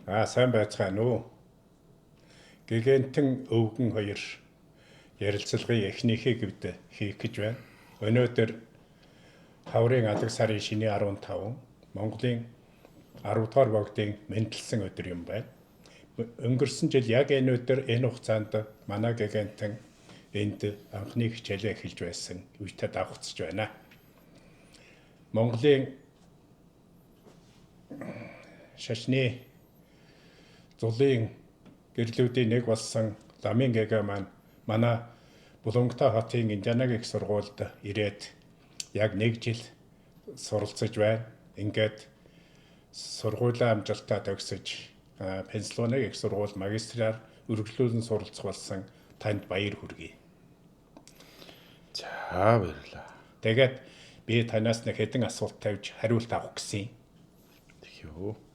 Сайн байцгаана уу. Гэгэнтэн өвгөн хоёр ярилцлагын эхнийхийг хийх гэж байна. Өнөөдөр хаврын адаг сарын шиний 15 Монголын 10 дугаар богдын мэндэлсэн өдөр юм байна. Өнгөрсөн жил яг энэ өдөр энэ хугацаанд манай гэгэнтэн энд анхны хичээлээ эхэлж байсан үедээ давхцаж байна. Монголын шашны зулын гэрлүүдийн нэг болсон Ламын гэгээ маань манай Булангатай хотын Индианагийн их сургуульд ирээд яг 1 жил суралцж байна. Ингээд сургуулаа амжилттай төгсөж Пенсильванийн их сургууль магистраар үргэлжлүүлэн суралцах болсон танд баяр хүргэе. За баярлалаа. Тэгээд би танаас нэг хэдэн асуулт тавьж хариулт авах гэсэн. Тэхүү.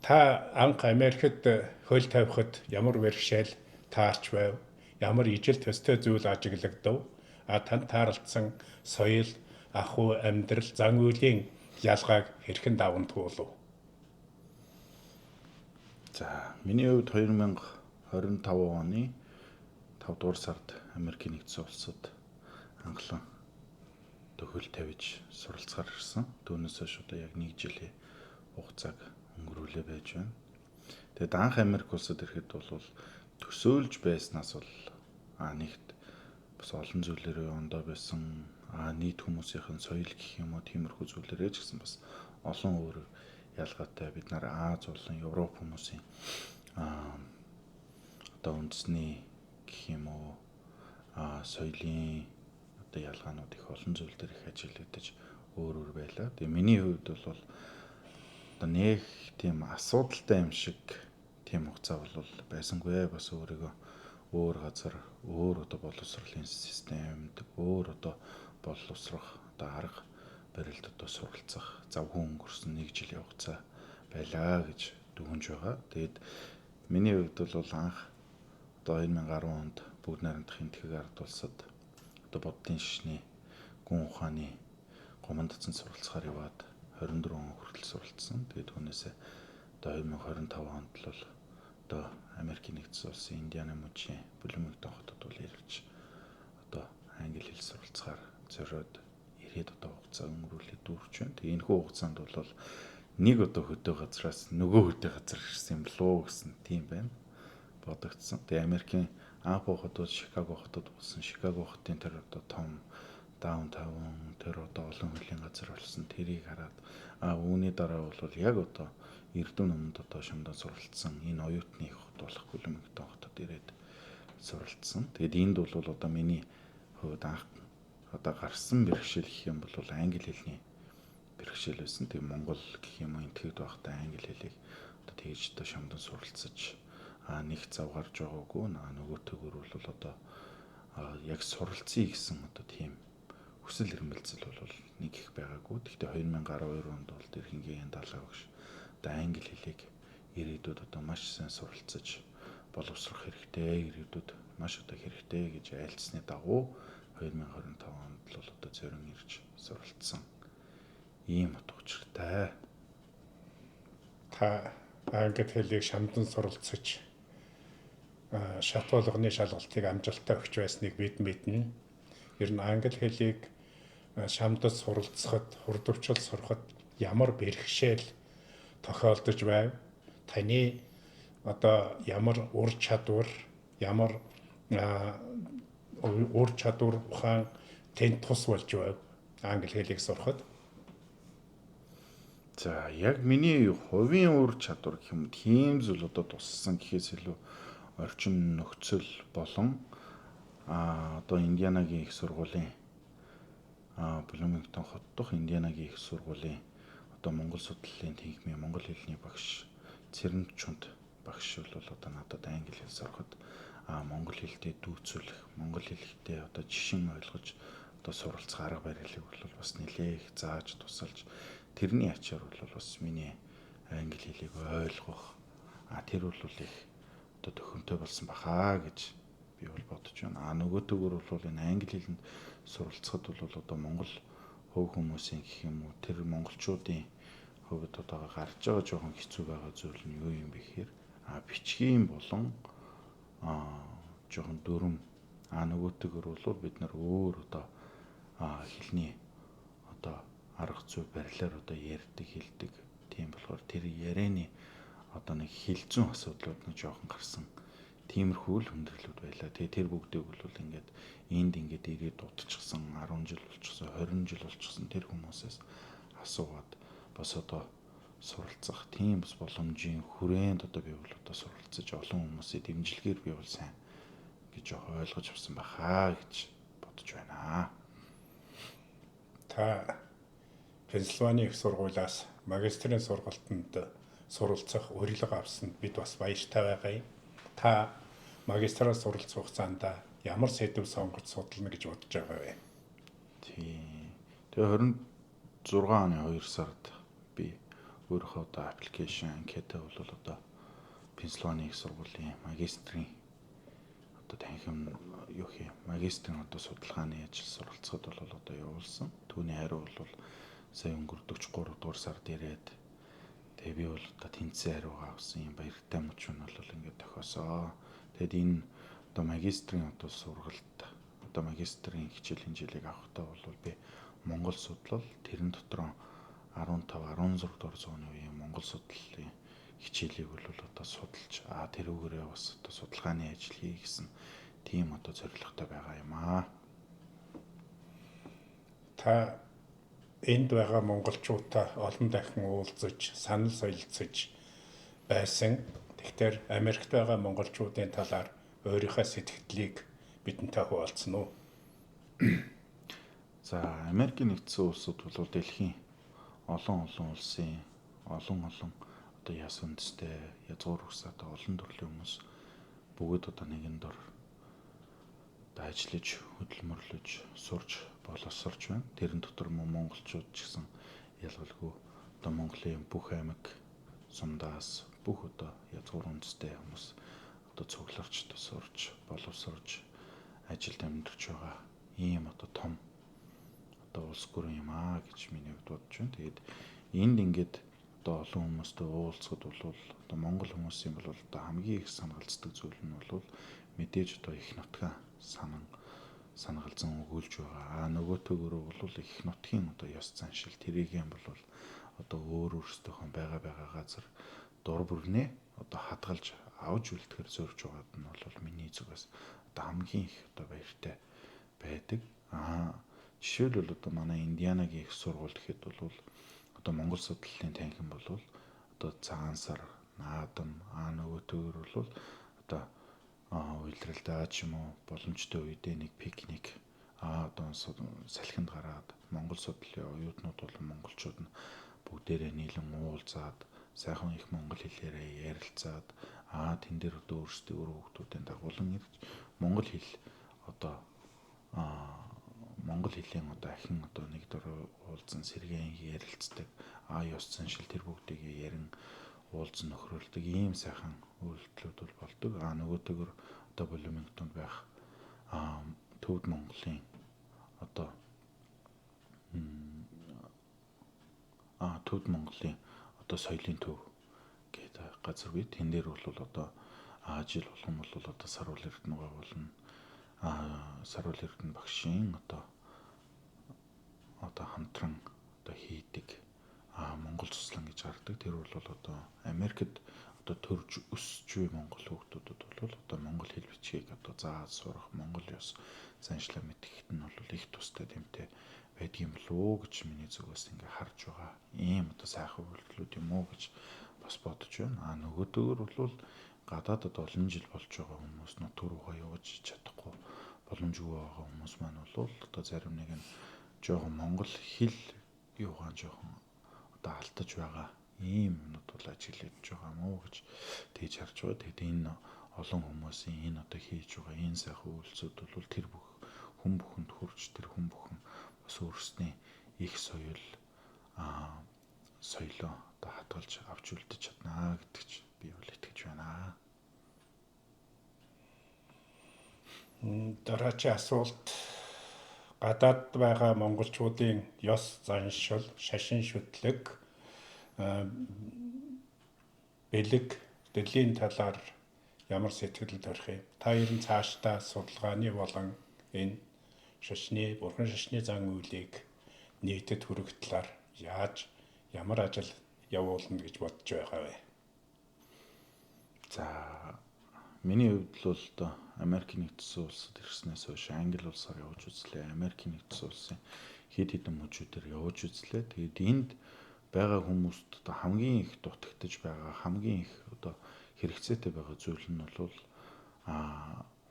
Та анх Америкт хөл тавихад ямар бэрхшээл таарч байв? Ямар ижил төстэй зүйл ажиглагдав? Танд таарлцсан соёл, ахуй, амьдрал, зан үйлийн ялгааг хэрхэн даван туулав? За миний хувьд 2025 оны 5 дугаар сард Америкийн нэгдсэн улсад анхлан хөл тавьж суралцахаар ирсэн. Түүнээс хойш одоо яг 1 жилийн хугацааг өнгөрүүлээ байж байна. Тэгэд анх Америк улсад ирэхэд бол төсөөлж байснаас бол нэгт бас олон зүйлээр ондоо байсан. Нийт хүмүүсийн соёл гэх юм уу тиймэрхүү зүйлээрээ ч гэсэн бас олон өөр ялгаатай. Бид нар Аз болон Европ хүмүүсийн одоо үндэсний гэх юм уу соёлын одоо ялгаанууд их олон зүйл дээр их ажиглагдаж өөр байлаа. Тэгээ миний хувьд бол одоо нэг тийм асуудалтай юм шиг тийм хугацаа бол байсангүй. Бас өөрийгөө өөр газар, өөр одоо боловсролын системд, өөр одоо боловсрох одоо арга барилд одоо суралцах завгүй өнгөрсөн 1 жилийн хугацаа байлаа гэж дүгнж байгаа. Тэгээд миний хувьд бол анх одоо 2010 онд Бүгд найрамдахын Тэхэг ард улсад одоо боддын шишний гүн ухааны гомондцсон суралцахаар яваад 24 он хүртэл суралцсан. Тэгээд түүнээсээ одоо 2025 онд л одоо Америкийн нэгдсэн улсын Индиана мужийн Bloomington хотод бол ирж одоо англи хэл суралцахаар зориод ирээд одоо хугацаа өнгөрүүлээд дүүрч байна. Тэгээ энэ хугацаанд бол нэг одоо хөдөө газраас нөгөө хөдөө газар ирсэн юм болов гэсэн тийм байна. Бодогдсон. Тэгээ Америкийн анх хотод Чикаго хотод болсон. Чикаго хотын тэр одоо том даунтаун тэр одоо олон хөлийн газар болсон. Тэрийг хараад үүний дараа бол яг одоо Эрдэнэ өмнөд одоо шамдан суралцсан энэ оюутны хот болох Bloomington хотод ирээд суралцсан. Тэгэд энд бол одоо миний хувьд анх одоо гарсан бэрхшээл гэх юм бол англи хэлний бэрхшээл байсан. Тэгээ Монгол гэх юм уу энтгэд байхдаа англи хэлийг одоо тэгж одоо шамдан суралцаж нэг зав гарч байгаагүй. Нөгөө төгөр бол одоо яг суралцъя гэсэн одоо тийм хүсэл эрмэлзэл бол нэг их байгаагүй. Гэхдээ 2012 онд бол тэр хингийн даалга багш одоо англи хэлийг ирээдүйд одоо маш сайн суралцаж боловсрох хэрэгтэй, ирээдүйд маш одоо хэрэгтэй гэж айлцсны дагуу 2025 онд л одоо зорин ирж суралцсан ийм утга учиртай. Та англи хэлийг шамдан суралцаж шат болгоны шалгалтыг амжилттай өгч байсныг бид мэднэ. Ер нь англи хэлийг шамдад суралцахад, хурдвчил сурахад ямар бэрхшээл тохиолдож байв? Таны одоо ямар ур чадвар, ямар ур чадвар ухаан тэнд тус болж байв англи хэлийг сурахад? За яг миний хувийн ур чадвар гэх юм тийм зүйл одоо туссан гэхээс илүү орчин нөхцөл болон одоо Индианагийн их сургуулийн Bloomington хот дахь Индианагийн их сургуулийн одоо Монгол судлалын тэнхимийн монгол хэлний багш Цэрэнчүнд багш бол одоо надад англи хэл сурахад монгол хэлтэй дүүцүүлэх, монгол хэлтэй одоо жишин ойлгож одоо суралцах арга барилыг бол бас нэлээх зааж тусалж тэрний ачаар бол бас миний англи хэлийг ойлгох тэр бол их одоо төхөнтэй болсон бахаа гэж би бол бодож байна. Нөгөө төгөр бол энэ англи хэлэнд суралцахад бол одоо монгол хөв хүмүүсийн гэх юм уу тэр монголчуудын хувьд одоо гарч байгаа жоохон хэцүү байгаа зүйл нь юу юм бэ гэхээр бичгийн болон жоохон дүрм нөгөөтэйгөр бол бид нар өөр одоо хэлний одоо арга зүй барилаар одоо ярьдаг хэлдэг. Тийм болохоор тэр ярианы одоо нэг хилцүүн асуудлууд нэг жоохон гарсан. Тиймэрхүү л хүндрэлүүд байлаа. Тэгээ тэр бүгдийг бол ингээд энд ингээд ирээд дутчихсан 10 жил болчихсон, 20 жил болчихсон тэр хүмүүсээс асуугаад бас одоо суралцах тийм бас боломжийн хүрээнд одоо би бол одоо суралцаж олон хүмүүсийн дэмжлэгээр би бол сайн гэж ойлгож авсан бахаа гэж бодож байна. Та Пенсильвани их сургуулиас магистрийн сургалтанд суралцах урилга авсанд бид бас баяртай байгаа юм. Та магистраар суралцах хугацаанд ямар сэдв сонгож судална гэж бодож байгаа вэ? Тэгээ 26 оны 2 сард би өөрийнхөө одоо аппликейшн анкетаа бол одоо Пенсильвани их сургуулийн магистрийн одоо танхим юу хий магистрийн одоо судалгааны ажил суралцахад бол одоо явуулсан. Түүний хариу бол сая өнгөрдөг 3 дугаар сард ирээд тэгээ би бол одоо тэнцээ хариугаа авсан юм баяртай мөч нь бол ингээд тохиосоо. Тэгэд энэ одоо магистрийн одоо сургалт одоо магистрийн хичээлийн жилийг авахдаа бол би Монгол судлал тэрэн дотор 15 16 дугаар зууны үеийн Монгол судлалын хичээлийг бол одоо судалж тэрүүгээрээ бас одоо судалгааны ажил хий гэсэн тийм одоо зорилготой байгаа юм аа. Та энд байгаа монголчуудаа олон дахин уулзаж, санал солилцож байсан. Тэгэхээр Америкт байгаа монголчуудын талаар өөрийнхөө сэтгэлийг бидэнтэй хуваалцсан уу? За, Америкийн нэгдсэн улсууд бол дэлхийн олон улсын олон одоо яс үндэстэй язгуур ухсаатай олон төрлийн хүмүүс бүгд одоо нэгэн дор одоо ажиллаж, хөдөлмөрлөж, сурч, боловсрч байна. Тэрэн дотор монголчууд ч гэсэн ялгалгүй одоо Монголын бүх аймаг сумдаас бүх одоо язгуур үндэстэй хүмүүс одоо цугларч, сурч, боловсрч, ажилд амьдарч байгаа ийм одоо том одоо улс гүрэн юм гэж миний хувьд бодож байна. Тэгээд энд ингээд одоо олон хүмүүстэй уулзахад бол одоо монгол хүмүүсийн бол одоо хамгийн их санагалцдаг зүйл нь бол мэдээж одоо их нутгаа санагалзан өгүүлж байгаа. Нөгөөтэйгөр бол их нутгийн одоо ёс заншил тэрийг юм бол одоо өөрсдийнхөө байгаа газар дур бүрнээ одоо хадгалж авч үлдэхэр зорж байгаад нь бол миний зүгээс одоо хамгийн их одоо баяртай байдаг. Жишээлбэл одоо манай Индианагийн их сургууль гэхэд бол одоо Монгол судлалын танхим бол одоо цагаан сар, наадам, нөгөөтэйгөр бол одоо уйлралдаа ч юм уу боломжтой үедээ нэг пикник одоо салхинд гараад Монгол судлалын оюутнууд бол монголчууд нь бүгдээрээ нийлэн уулзаад сайхан их монгол хэлээрээ ярилцаад тэн дээр одоо өөрсдийн хүүхдүүдийн дагуулan ирж монгол хэл одоо монгол хэлийн одоо ахин одоо нэг дор уулзсан сэргээн ярилцдаг ёс заншил тэр бүгдийг ярин уулзсан нөхрөлдөг ийм сайхан үйлдэлүүд бол болдог. Нөгөөтэйгөр одоо Блумингтонд байх Төвд Монголын одоо Төвд Монголын одоо соёлын төв гэдэг газар бий. Тэн дээр бол одоо жил болгон бол одоо Саруул Эрдэнэ байгуулна. Саруул Эрдэнэ багшийн одоо хамтран одоо хийдэг Монгол цуслан гэж гардаг. Тэр бол одоо Америкт одоо төрж өсч буй монгол хүүхдүүдэд бол одоо монгол хэл бичгийг одоо зааж сурах, монгол ёс заншлаа мэдгэхэд нь бол их тустай дэмтэй байдгийн болов гэж миний зүгээс ингээ харж байгаа. Ийм одоо сайхан үйлдэлүүд юм уу гэж бас бодож байна. Нөгөөдөөр бол гадаадд олон жил болж байгаа хүмүүс нутг руугаа явж чадахгүй боломжгүй байгаа хүмүүс маань бол одоо зарим нэг нь жоохон монгол хэл юугаан жоохон одоо алдаж байгаа ийм юмнууд бол ажиглаж байгаа мó гэж тэгж харж байгаа. Тэгэд энэ олон хүмүүсийн энэ одоо хийж байгаа энэ сайхан үйлсүүд бол тэр бүх хүн бүхэнд хүрч тэр хүн бүхэн бас өөрсдийн их соёл соёлоо одоо хадгалж авч үлдэж чаднаа гэдэгч би бол итгэж байна. Дараагийн асуулт гадаад байгаа монголчуудын ёс заншил, шашин шүтлэг, бэлэг, дэлийн талаар ямар сэтгэл төрөх юм? Та ер нь цаашдаа судалгааны болон энэ бурхан шашны зан үйлийг нийтэд хүргэх талаар ямар ажил явуулна гэж бодож байгаа вэ? За миний хувьд л одоо Америкийн нэгдсэн улсад ирснээс хойш англи улсаар явж үзлээ. Америкийн нэгдсэн улсын хэд хэдэн мужуудаар явж үзлээ. Тэгээд энд байгаа хүмүүст одоо хамгийн их дутагдж байгаа, хамгийн их одоо хэрэгцээтэй байгаа зүйл нь бол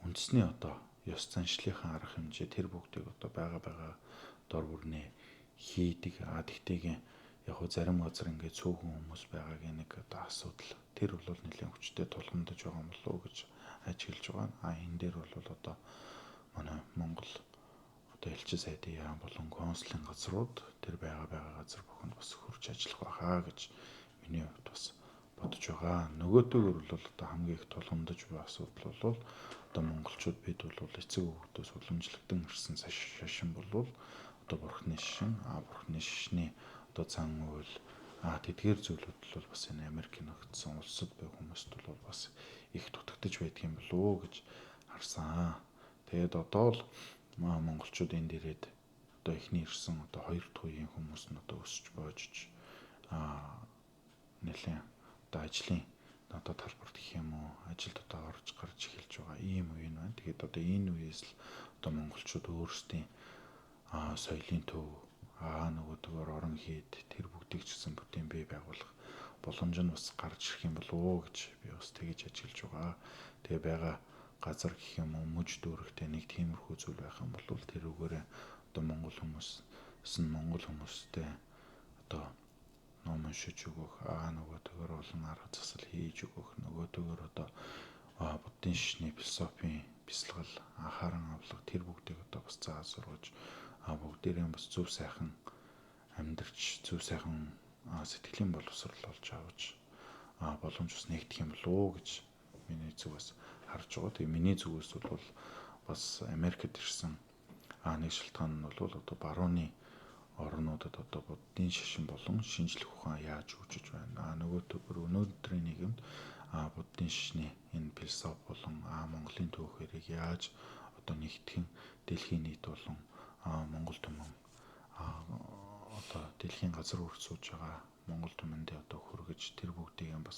үндэсний одоо ёс заншлийнхаа арга хэмжээ тэр бүгдийг одоо байгаа дор бүрнээ хийдэг. Тэгтээгийн яг хөө зарим газар ингээд цөөхөн хүмүүс байгаагийн нэг одоо асуудал. Тэр бол нэлээд хүчтэй тулгамдж байгаа юм болов уу гэж ажиглаж байгаа. Энэ дээр бол одоо манай Монгол одоо элчин сайдын яам болон консулын газрууд тэр байгаа газар бүхэнд бас хурж ажиллах байхаа гэж миний хувьд бас бодож байгаа. Нөгөөтэйгөр бол одоо хамгийн их тулгамдж буй асуудал бол одоо монголчууд бид бол эцэг өвгдөөс уламжлагдсан ирсэн шашин болвол одоо бурхны шашин, бурхны шашны одоо цан үйл тэдгээр зүйлүүд бол бас энэ Америкийн нэгдсэн улсад буй хүмүүст бол бас их дутагдж байдаг юм болов уу гэж харсан. Тэгээд одоо л монголчууд энд ирээд одоо эхний ирсэн одоо 2 дахь үеийн хүмүүс нь одоо өсч боожж нэлээд одоо ажлын одоо талбарт гэх юм уу ажилд одоо орж гарч эхэлж байгаа ийм үе нь байна. Тэгээд одоо энэ үеэс л одоо монголчууд өөрсдийн соёлын төв нөгөөдгөр орон хийд тэр бүгдийг ч гэсэн бүтээн бий байгуулах боломж нь бас гарч ирэх юм болов уу гэж би бас тэгэж ажиглаж байгаа. Тэгээ байгаа газар гэх юм уу мөж дүүрэгтэй нэг тиймэрхүү зүйл байх юм бол тэр үгээрээ одоо монгол хүмүүстэй одоо ном уншиж өгөх нөгөөдгөр олон арга засал хийж өгөх нөгөөдгөр одоо буддын шашны философийн бясалгал анхааран авлага тэр бүгдийг одоо бас зааж сургаж бүгдээрээ бас зөв сайхан амьдарч зөв сайхан сэтгэлийн боловсрол олж авч боломж бас нэгдэх юм болов уу гэж миний зүгээс харж байгаа. Тэгээ миний зүгээс бол бас Америкт ирсэн нэг шалтгаан нь бол одоо барууны орнуудад одоо буддын шашин болон шинжлэх ухаан яаж хөгжиж байна. Нөгөөдгөр өнөөдрийн нийгэмд буддын шашны энэ философи болон Монголын түүхээрийг яаж одоо нэгтгэн дэлхийн нийт болон Монгол түмэн одоо дэлхийн газар үрд сууж байгаа Монгол түмэндээ одоо хүргэж тэр бүгдийг бас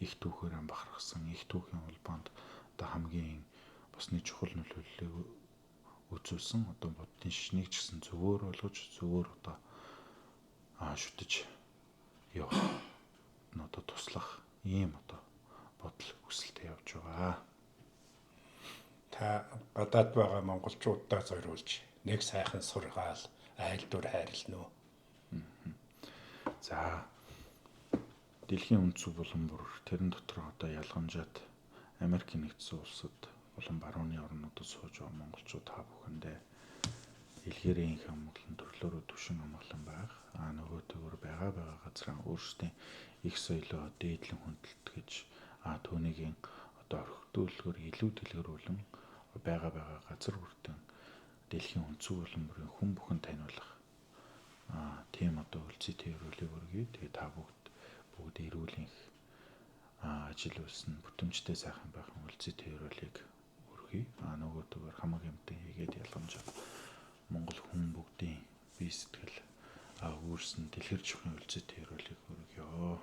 их түүхээр бахархсан их түүхийн холбоонд одоо хамгийн бас нэг чухал нөлөөллийг үзүүлсэн одоо буддын шашныг ч гэсэн зөвөр болгож зөвөр одоо шүтэж явах одоо туслах ийм одоо бодол хүсэлтэй явж байгаа. Та гадаад байгаа монголчуудаа зориулж нэг сайхан сургаал айлдвар хайрлна уу? За дэлхийн үндсүү болон бүр тэрэн дотор одоо ялгамжаад Америкийн нэгдсэн улсад болон барууны орнуудад сууж байгаа монголчууд та бүхэндээ илгээрийн их амгалан төрлөөрөө түвшин амгалан байх нөгөөтэйгөр байгаа газраа өөрсдийн их соёлоо дээдлэн хүндэтгэж түүнийгийн одоо орхитуулгаар илүү дэлгэрүүлэн байгаа газар бүртэн дэлхийн үндсүү болон бүрийн хүн бүхэн таниулах тийм одоо үлций тээврүүлэг өргөе. Тэгээ та бүгд эрүүлэнх ажил үйлсэн бүтэмжтэй сайхан байх үлций тээврүүлэг өргөе. Нөгөөдгөр хамаг юмтай хийгээд ялгамжаа Монгол хүн бүгдийн бие сэтгэл өөрсөн дэлгэрж өгөх үлций тээврүүлэг өргөё.